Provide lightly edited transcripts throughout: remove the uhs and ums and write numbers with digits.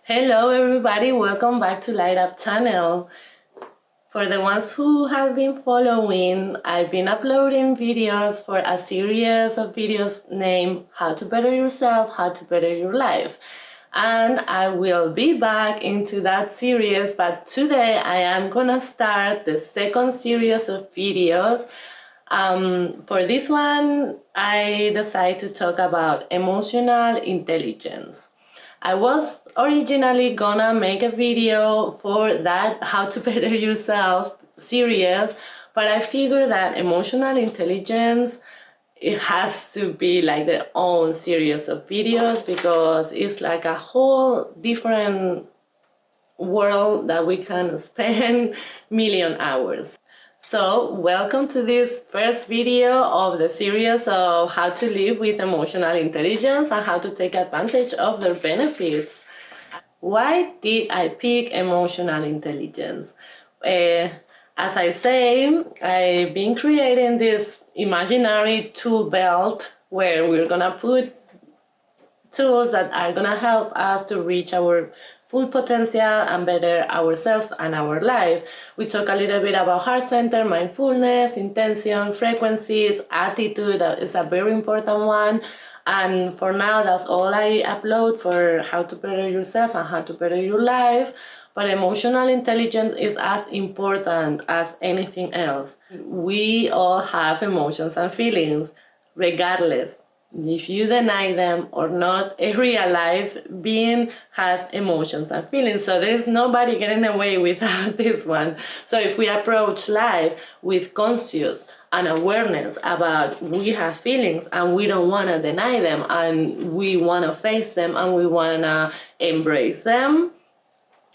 Hello everybody, welcome back to Light Up channel. For the ones who have been following, I've been uploading videos for a series of videos named How to Better Yourself, How to Better Your Life. And I will be back into that series, but today I am gonna start the second series of videos. For this one, I decided to talk about emotional intelligence. I was originally gonna make a video for that How to Better Yourself series, but I figured that emotional intelligence, it has to be like their own series of videos because it's like a whole different world that we can spend million hours. So welcome to this first video of the series of how to live with emotional intelligence and how to take advantage of their benefits. Why did I pick emotional intelligence? As I say, I've been creating this imaginary tool belt where we're gonna put tools that are gonna help us to reach our full potential and better ourselves and our life. We talk a little bit about heart center, mindfulness, intention, frequencies, attitude. That is a very important one. And for now, that's all I upload for how to better yourself and how to better your life. But emotional intelligence is as important as anything else. We all have emotions and feelings, regardless if you deny them or not. Every alive being has emotions and feelings, so there's nobody getting away without this one. So if we approach life with conscious and awareness about we have feelings and we don't want to deny them and we want to face them and we want to embrace them,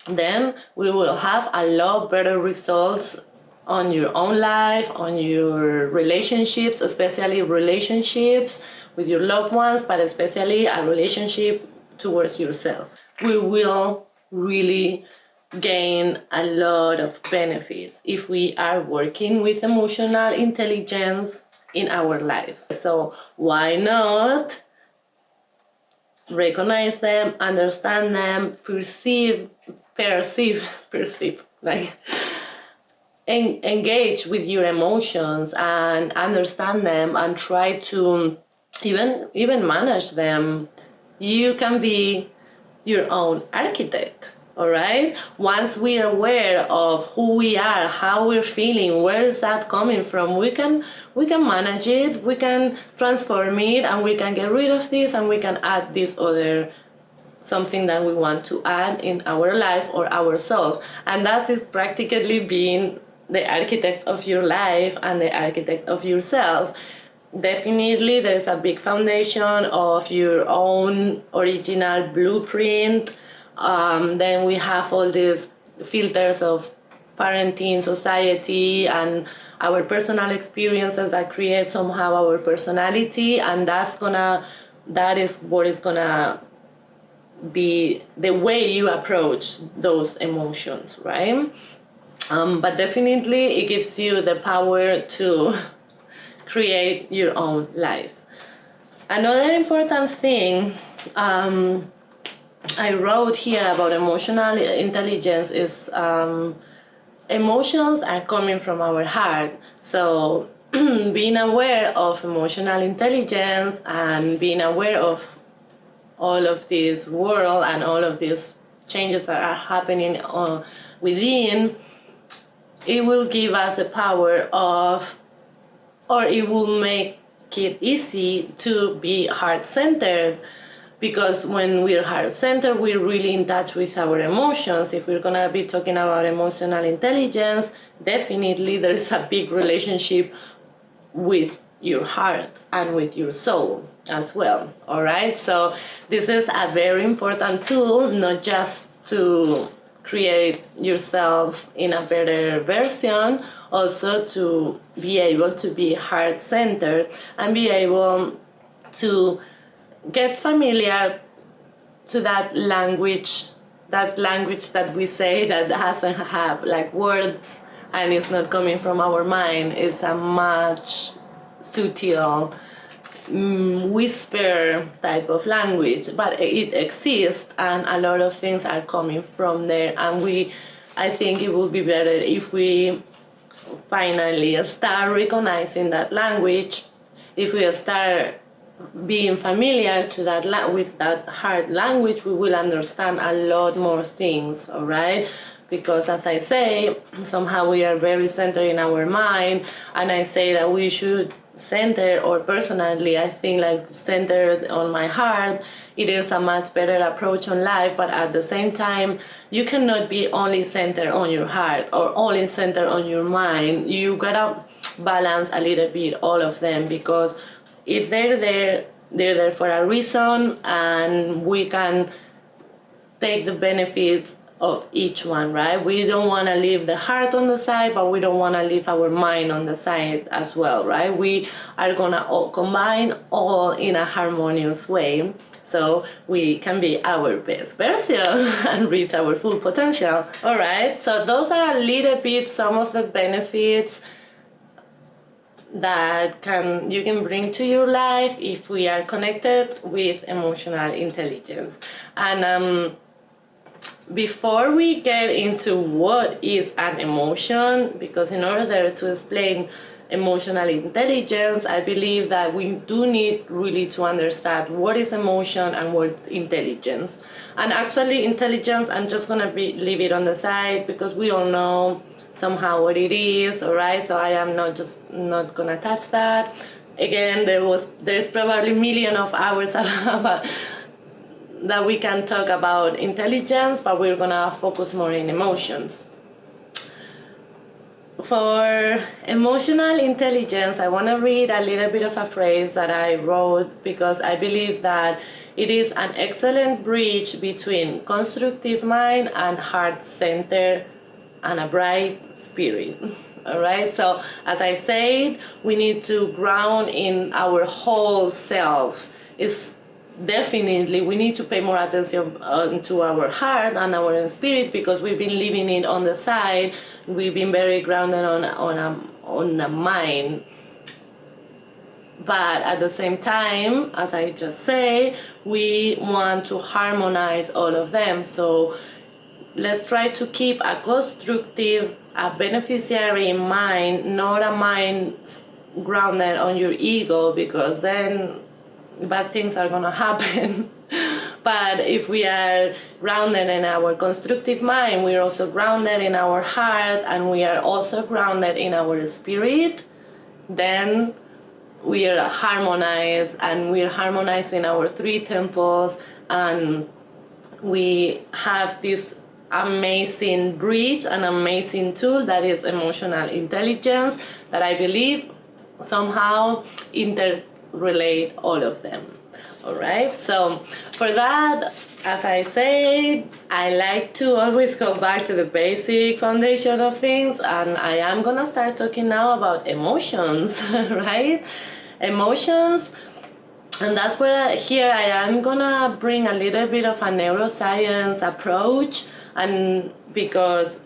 then we will have a lot better results on your own life, on your relationships, especially relationships with your loved ones, but especially a relationship towards yourself. We will really gain a lot of benefits if we are working with emotional intelligence in our lives. So why not recognize them, understand them, perceive, like engage with your emotions and understand them and try to even manage them. You can be your own architect. All right, once we are aware of who we are, how we're feeling, where is that coming from, we can manage it, we can transform it, and we can get rid of this and we can add this other something that we want to add in our life or ourselves. And that is practically being the architect of your life and the architect of yourself. Definitely there's a big foundation of your own original blueprint. Then we have all these filters of parenting, society, and our personal experiences that create somehow our personality, and that is what is gonna be the way you approach those emotions, right? But definitely it gives you the power to create your own life. Another important thing I wrote here about emotional intelligence is emotions are coming from our heart. So being aware of emotional intelligence and being aware of all of this world and all of these changes that are happening within, it will give us the power of, or it will make it easy to be heart-centered, because when we're heart-centered, we're really in touch with our emotions. If we're gonna be talking about emotional intelligence, definitely there is a big relationship with your heart and with your soul as well. All right, so this is a very important tool, not just to create yourself in a better version, also to be able to be heart-centered and be able to get familiar to that language that we say that doesn't have like words and it's not coming from our mind. It's a much subtle whisper type of language, but it exists, and a lot of things are coming from there. And I think it would be better if we finally start recognizing that language, if we start being familiar to that with that hard language, we will understand a lot more things, all right? Because as I say, somehow we are very centered in our mind, and I say that we should center, or personally I think like centered on my heart, it is a much better approach on life. But at the same time, you cannot be only centered on your heart or only centered on your mind. You gotta balance a little bit all of them, because if they're there for a reason, and we can take the benefits of each one, right? We don't want to leave the heart on the side, but we don't want to leave our mind on the side as well, right? We are gonna all combine all in a harmonious way, so we can be our best version and reach our full potential. All right, so those are a little bit some of the benefits that you can bring to your life if we are connected with emotional intelligence. And before we get into what is an emotion, because in order to explain emotional intelligence, I believe that we do need really to understand what is emotion and what is intelligence. And actually intelligence, I'm just gonna leave it on the side, because we all know somehow what it is, all right? So I am not gonna touch that. Again, there's probably millions of hours that we can talk about intelligence, but we're gonna focus more in emotions. For emotional intelligence, I want to read a little bit of a phrase that I wrote, because I believe that it is an excellent bridge between constructive mind and heart center and a bright spirit. All right, so as I said, we need to ground in our whole self. Definitely, we need to pay more attention to our heart and our spirit, because we've been living it on the side. We've been very grounded on a mind. But at the same time, as I just said, we want to harmonize all of them. So let's try to keep a constructive, a beneficiary mind, not a mind grounded on your ego, because then bad things are gonna happen. But if we are grounded in our constructive mind, we're also grounded in our heart, and we are also grounded in our spirit, then we are harmonized, and we're harmonizing our three temples, and we have this amazing bridge, an amazing tool that is emotional intelligence, that I believe somehow relate all of them. All right, so for that, as I said, I like to always go back to the basic foundation of things, and I am gonna start talking now about emotions. Right, emotions. And that's where here I am gonna bring a little bit of a neuroscience approach, and because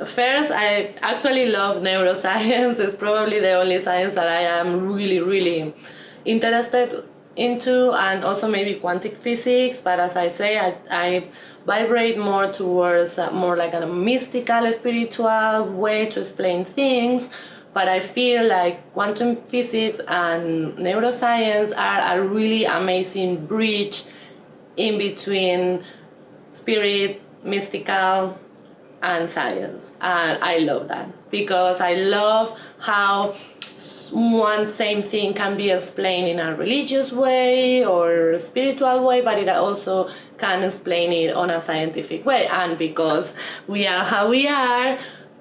first, I actually love neuroscience. It's probably the only science that I am really interested into, and also maybe quantum physics. But as I say, I vibrate more towards more like a mystical, spiritual way to explain things. But I feel like quantum physics and neuroscience are a really amazing bridge in between spirit, mystical, and science. And I love that, because I love how one same thing can be explained in a religious way or spiritual way, but it also can explain it on a scientific way. And because we are how we are,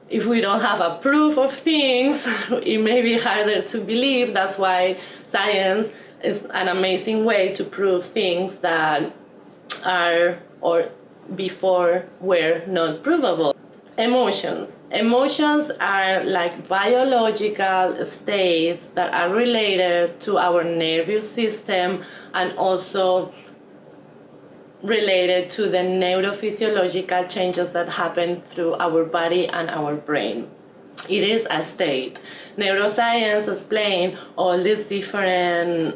if we don't have a proof of things, it may be harder to believe. That's why science is an amazing way to prove things that are or before were not provable. Emotions. Emotions are like biological states that are related to our nervous system, and also related to the neurophysiological changes that happen through our body and our brain. It is a state. Neuroscience explains all these different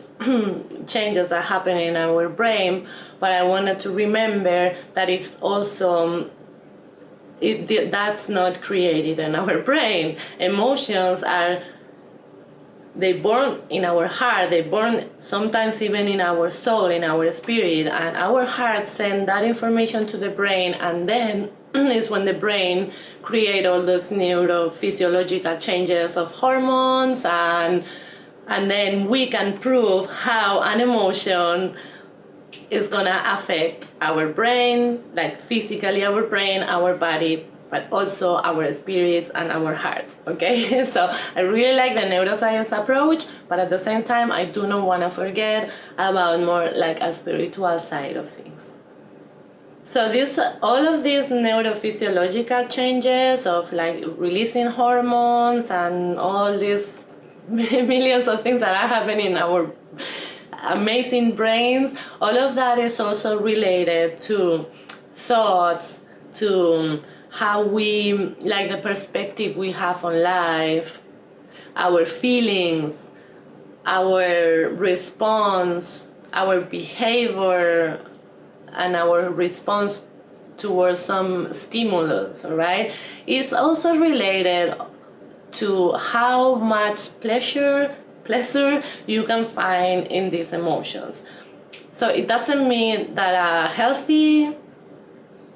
changes that happen in our brain, but I wanted to remember that it's also that's not created in our brain. Emotions are, they born in our heart, they born sometimes even in our soul, in our spirit, and our heart send that information to the brain, and then is when the brain create all those neurophysiological changes of hormones, and then we can prove how an emotion is gonna affect our brain, like physically our brain, our body, but also our spirits and our hearts, okay? So I really like the neuroscience approach, but at the same time, I do not want to forget about more like a spiritual side of things. So all of these neurophysiological changes of like releasing hormones and all these millions of things that are happening in our amazing brains, all of that is also related to thoughts, to how we, like the perspective we have on life, our feelings, our response, our behavior, and our response towards some stimulus, all right? It's also related to how much pleasure you can find in these emotions. So it doesn't mean that a healthy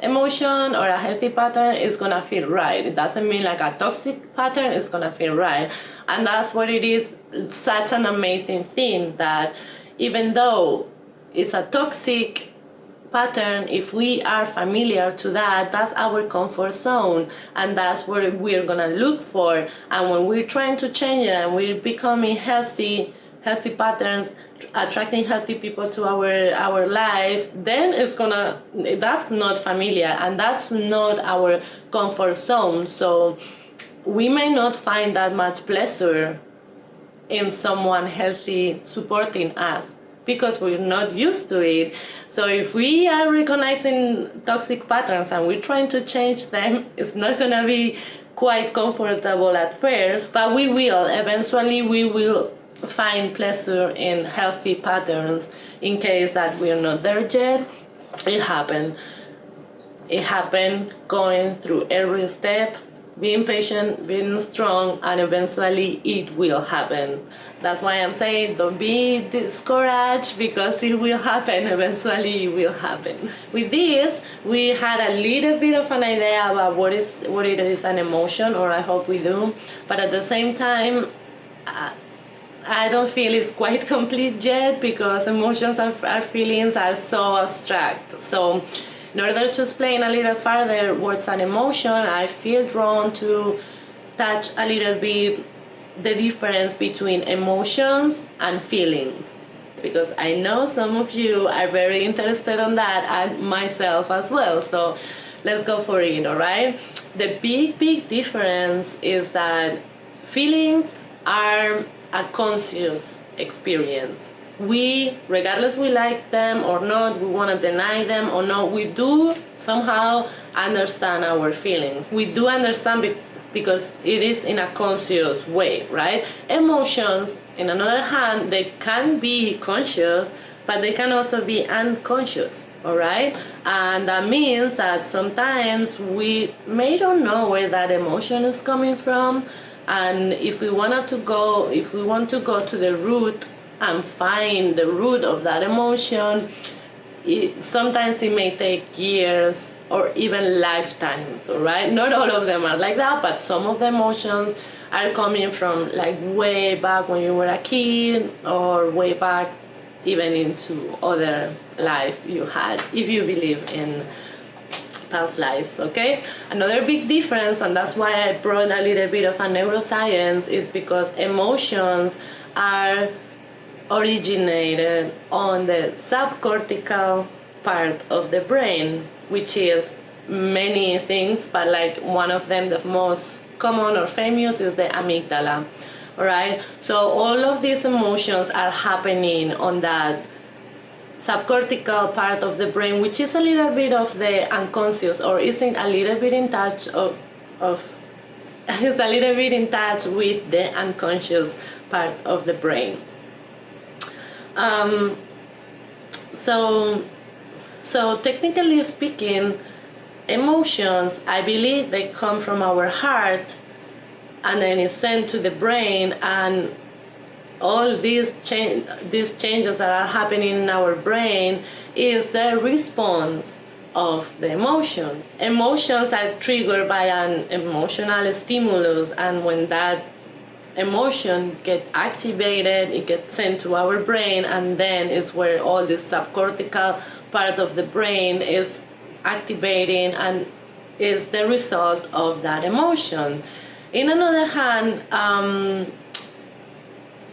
emotion or a healthy pattern is gonna feel right. It doesn't mean like a toxic pattern is gonna feel right. And that's what it is, such an amazing thing, that even though it's a toxic pattern, if we are familiar to that, that's our comfort zone, and that's what we're gonna look for. And when we're trying to change it and we're becoming healthy patterns, attracting healthy people to our life, then that's not familiar, and that's not our comfort zone. So we may not find that much pleasure in someone healthy supporting us, because we're not used to it. So if we are recognizing toxic patterns and we're trying to change them, it's not gonna be quite comfortable at first, but we will. Eventually we will find pleasure in healthy patterns. In case that we're not there yet, it happened going through every step, being patient, being strong, and eventually it will happen. That's why I'm saying don't be discouraged, because it will happen. Eventually it will happen. With this, we had a little bit of an idea about what it is an emotion, or I hope we do. But at the same time, I don't feel it's quite complete yet, because emotions and our feelings are so abstract. So in order to explain a little further what's an emotion, I feel drawn to touch a little bit the difference between emotions and feelings, because I know some of you are very interested on that, and myself as well. So let's go for it, all right? The big difference is that feelings are a conscious experience. We, regardless we like them or not, we want to deny them or not, we do somehow understand our feelings. We do understand because it is in a conscious way, right? Emotions, in another hand, they can be conscious, but they can also be unconscious, all right? And that means that sometimes we may not know where that emotion is coming from, and if we want to go to the root and find the root of that emotion, sometimes it may take years or even lifetimes, all right? Not all of them are like that, but some of the emotions are coming from like way back when you were a kid, or way back even into other life you had, if you believe in past lives, okay? Another big difference, and that's why I brought a little bit of a neuroscience, is because emotions are originated on the subcortical part of the brain, which is many things, but like one of them, the most common or famous, is the amygdala. All right, so all of these emotions are happening on that subcortical part of the brain, which is a little bit of the unconscious, or isn't a little bit in touch of is a little bit in touch with the unconscious part of the brain. So technically speaking, emotions, I believe they come from our heart and then it's sent to the brain, and all these changes that are happening in our brain is the response of the emotions. Emotions are triggered by an emotional stimulus, and when that emotion gets activated, it gets sent to our brain, and then is where all this subcortical part of the brain is activating and is the result of that emotion. In another hand,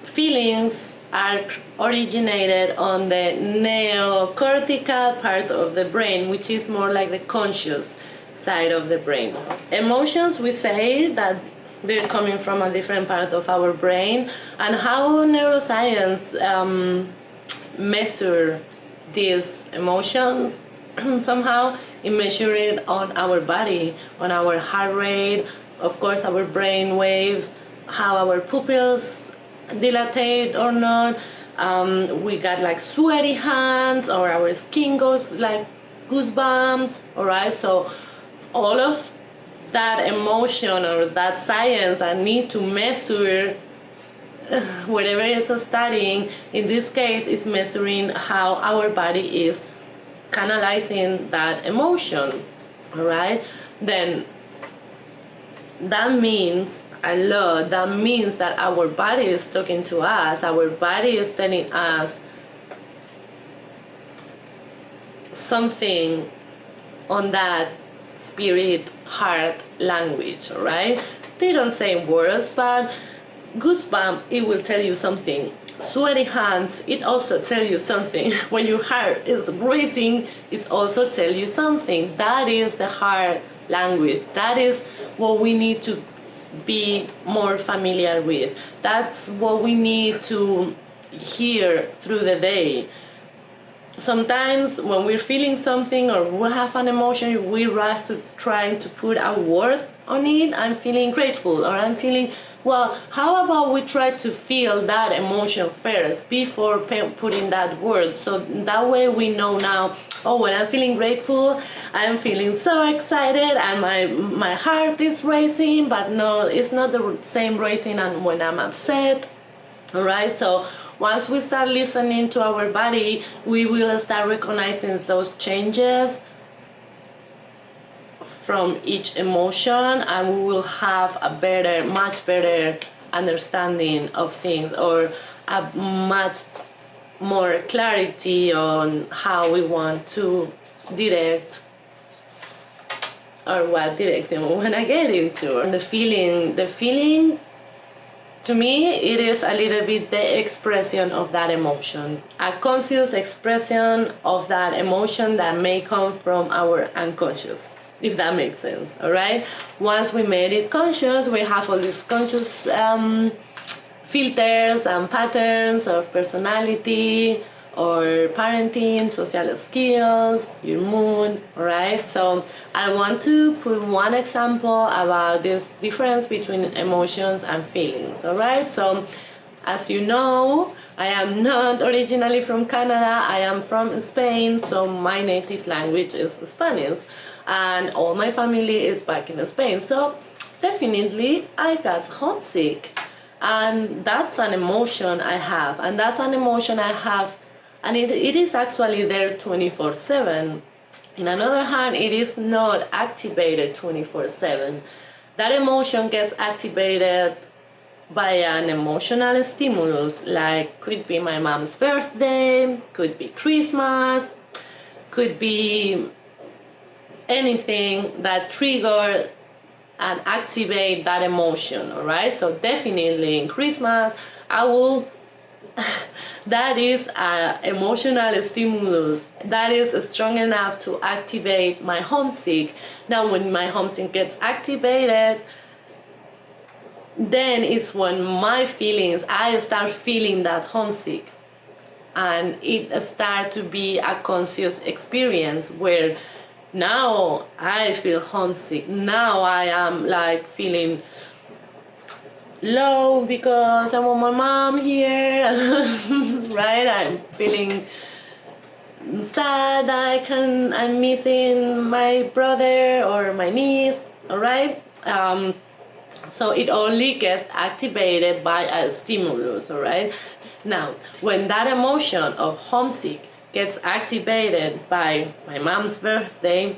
feelings are originated on the neocortical part of the brain, which is more like the conscious side of the brain. Emotions, we say that they're coming from a different part of our brain, and how neuroscience measure these emotions somehow it measures it on our body, on our heart rate, of course our brain waves, how our pupils dilate or not. We got like sweaty hands, or our skin goes like goosebumps. All right, so all of that emotion or that science I need to measure, whatever it's studying, in this case is measuring how our body is canalizing that emotion. All right, then that means a lot. That means that our body is talking to us. Our body is telling us something on that spirit heart language. All right, they don't say words, but goosebump, it will tell you something. Sweaty hands, it also tell you something. When your heart is racing, it also tell you something. That is the heart language. That is what we need to be more familiar with. That's what we need to hear through the day. Sometimes when we're feeling something or we have an emotion, we rush to trying to put a word on it. I'm feeling grateful, or I'm feeling, well, how about we try to feel that emotion first before putting that word? So that way we know now, oh, when I'm feeling grateful, I'm feeling so excited and my heart is racing, but no, it's not the same racing and when I'm upset. All right, so once we start listening to our body, we will start recognizing those changes from each emotion, and we will have a better, much better understanding of things, or a much more clarity on how we want to direct, or what direction we want to get into. And the feeling, to me, it is a little bit the expression of that emotion, a conscious expression of that emotion that may come from our unconscious, if that makes sense. All right, once we made it conscious, we have all these conscious filters and patterns of personality or parenting, social skills, your mood. All right, so I want to put one example about this difference between emotions and feelings. All right, so as you know, I am not originally from Canada. I am from Spain, so my native language is Spanish, and all my family is back in Spain. So definitely I got homesick, and that's an emotion I have, and that's an emotion I have, and it is actually there 24/7. In another hand, it is not activated 24/7. That emotion gets activated by an emotional stimulus, like could be my mom's birthday, could be Christmas, could be anything that trigger and activate that emotion. All right, so definitely in Christmas I will that is an emotional stimulus that is strong enough to activate my homesick. Now when my homesick gets activated, then it's when my feelings, I start feeling that homesick, and it starts to be a conscious experience where now I feel homesick. Now I am like feeling low because I want my mom here, right? I'm feeling sad that I'm missing my brother or my niece, all right? So it only gets activated by a stimulus, all right? Now, when that emotion of homesick gets activated by my mom's birthday,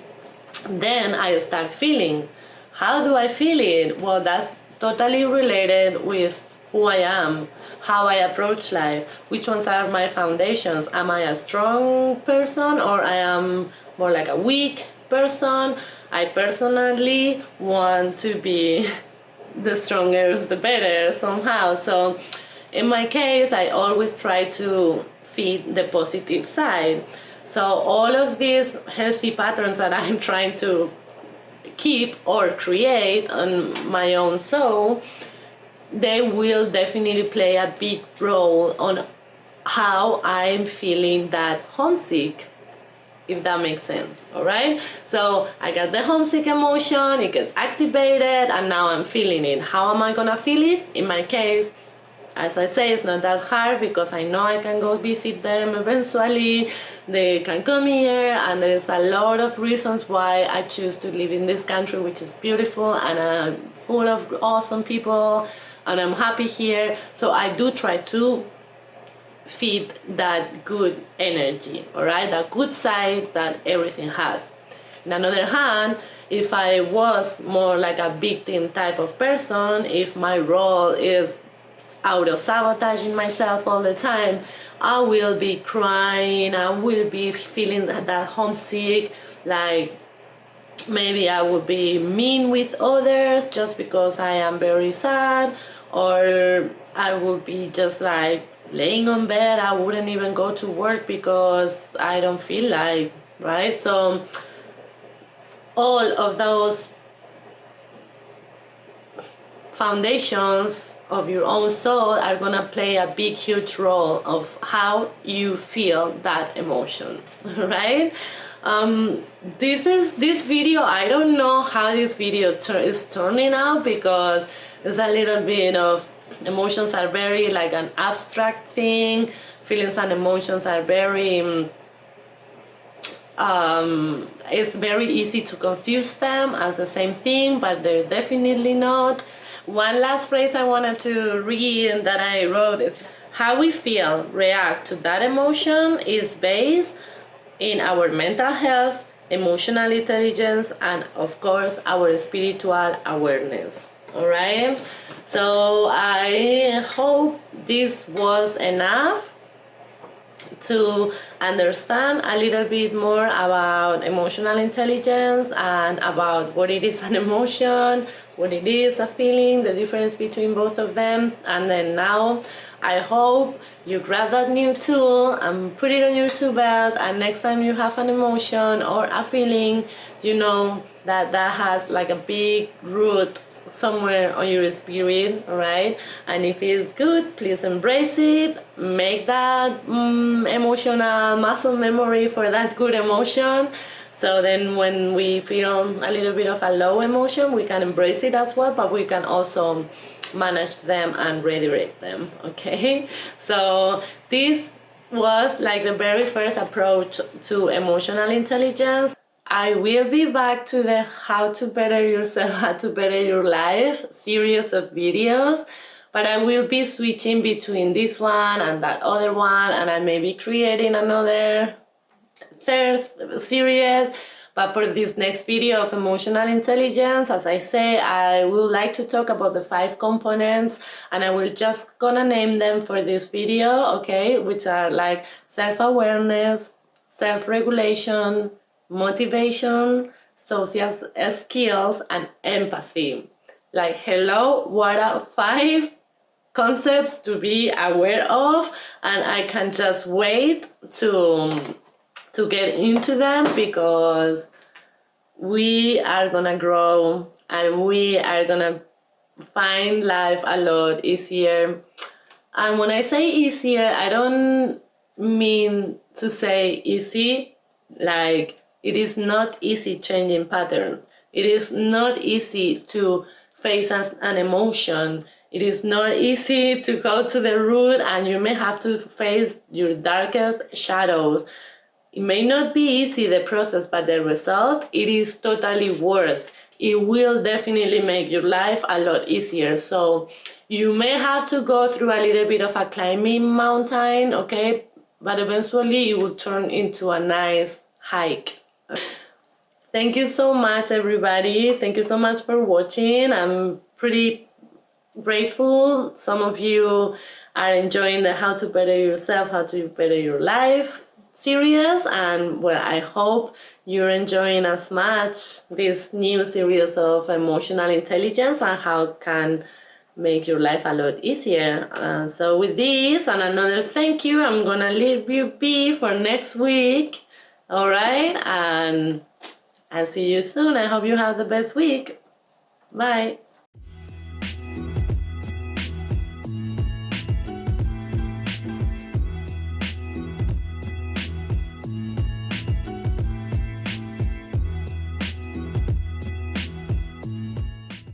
then I start feeling. How do I feel it? Well, that's totally related with who I am, how I approach life, which ones are my foundations. Am I a strong person or I am more like a weak person? I personally want to be the stronger the better somehow. So in my case, I always try to feed the positive side. So all of these healthy patterns that I'm trying to keep or create on my own soul, they will definitely play a big role on how I'm feeling that homesick, if that makes sense. All right, so I got the homesick emotion, it gets activated, and now I'm feeling it. How am I gonna feel it? In my case, as I say, it's not that hard because I know I can go visit them eventually. They can come here, and there's a lot of reasons why I choose to live in this country, which is beautiful and full of awesome people, and I'm happy here. So I do try to feed that good energy, all right, that good side that everything has. On the other hand, if I was more like a victim type of person, if my role is out of sabotaging myself all the time, I will be crying, I will be feeling that homesick, like maybe I would be mean with others just because I am very sad, or I would be just like laying on bed. I wouldn't even go to work because I don't feel like, right? So all of those foundations of your own soul are gonna play a big huge role of how you feel that emotion, right? This video, I don't know how this video is turning out because there's a little bit of emotions are very like an abstract thing. Feelings and emotions are very it's very easy to confuse them as the same thing, but they're definitely not. One last phrase I wanted to read that I wrote is, how we feel, react to that emotion is based in our mental health, emotional intelligence, and of course our spiritual awareness. All right, so I hope this was enough to understand a little bit more about emotional intelligence and about what it is an emotion, what it is a feeling, the difference between both of them. And then now I hope you grab that new tool and put it on your tool belt, and next time you have an emotion or a feeling, you know that that has like a big root somewhere on your spirit, right? And if it's good, please embrace it, make that emotional muscle memory for that good emotion, so then when we feel a little bit of a low emotion, we can embrace it as well, but we can also manage them and redirect them. Okay, so this was like the very first approach to emotional intelligence. I will be back to the how to better yourself, how to better your life series of videos, but I will be switching between this one and that other one, and I may be creating another third series. But for this next video of emotional intelligence, as I say, I would like to talk about the 5 components, and I will just gonna name them for this video, okay, which are like self-awareness, self-regulation, motivation, social skills, and empathy. Like, hello, what are 5 concepts to be aware of, and I can just wait to get into them because we are gonna grow and we are gonna find life a lot easier. And when I say easier, I don't mean to say easy like It is not easy changing patterns. It is not easy to face an emotion. It is not easy to go to the root, and you may have to face your darkest shadows. It may not be easy, the process, but the result, it is totally worth. It will definitely make your life a lot easier. So you may have to go through a little bit of a climbing mountain, okay? But eventually it will turn into a nice hike. Thank you so much, everybody. Thank you so much for watching. I'm pretty grateful. Some of you are enjoying the How to Better Yourself, How to Better Your Life series, and well, I hope you're enjoying as much this new series of emotional intelligence and how it can make your life a lot easier. So with this and another thank you, I'm gonna leave you be for next week. All right, and I'll see you soon. I hope you have the best week. Bye.